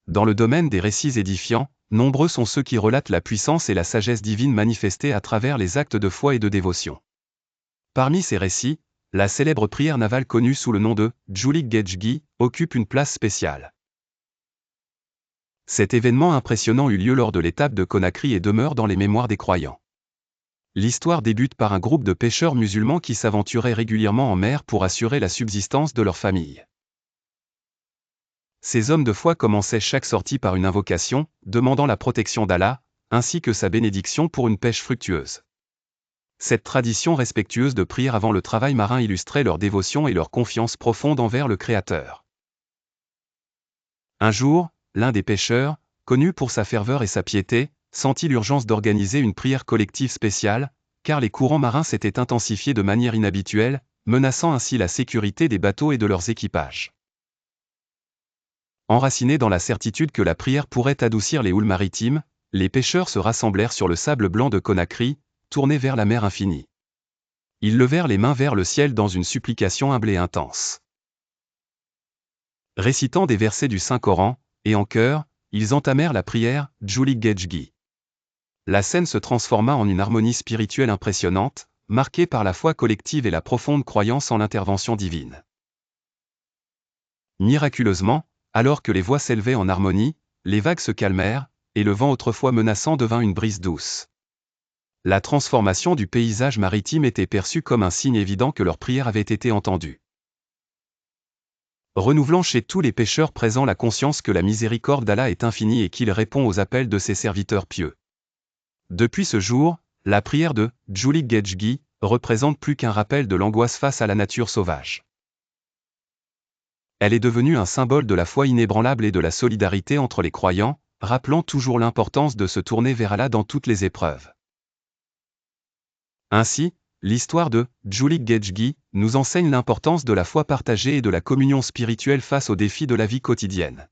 Dans le domaine des récits édifiants, nombreux sont ceux qui relatent la puissance et la sagesse divine manifestées à travers les actes de foi et de dévotion. Parmi ces récits, la célèbre prière navale connue sous le nom de Julik Gejgi occupe une place spéciale. Cet événement impressionnant eut lieu lors de l'étape de Conakry et demeure dans les mémoires des croyants. L'histoire débute par un groupe de pêcheurs musulmans qui s'aventuraient régulièrement en mer pour assurer la subsistance de leur famille. Ces hommes de foi commençaient chaque sortie par une invocation, demandant la protection d'Allah, ainsi que sa bénédiction pour une pêche fructueuse. Cette tradition respectueuse de prière avant le travail marin illustrait leur dévotion et leur confiance profonde envers le Créateur. Un jour, l'un des pêcheurs, connu pour sa ferveur et sa piété, sentit l'urgence d'organiser une prière collective spéciale, car les courants marins s'étaient intensifiés de manière inhabituelle, menaçant ainsi la sécurité des bateaux et de leurs équipages. Enracinés dans la certitude que la prière pourrait adoucir les houles maritimes, les pêcheurs se rassemblèrent sur le sable blanc de Conakry, tournés vers la mer infinie. Ils levèrent les mains vers le ciel dans une supplication humble et intense. Récitant des versets du Saint-Coran, et en chœur, ils entamèrent la prière « Julik Gejgi ». La scène se transforma en une harmonie spirituelle impressionnante, marquée par la foi collective et la profonde croyance en l'intervention divine. Miraculeusement, alors que les voix s'élevaient en harmonie, les vagues se calmèrent, et le vent autrefois menaçant devint une brise douce. La transformation du paysage maritime était perçue comme un signe évident que leur prière avait été entendue. Renouvelant chez tous les pécheurs présents la conscience que la miséricorde d'Allah est infinie et qu'il répond aux appels de ses serviteurs pieux. Depuis ce jour, la prière de Julik Gejgi représente plus qu'un rappel de l'angoisse face à la nature sauvage. Elle est devenue un symbole de la foi inébranlable et de la solidarité entre les croyants, rappelant toujours l'importance de se tourner vers Allah dans toutes les épreuves. Ainsi, l'histoire de Julik Gejgi nous enseigne l'importance de la foi partagée et de la communion spirituelle face aux défis de la vie quotidienne.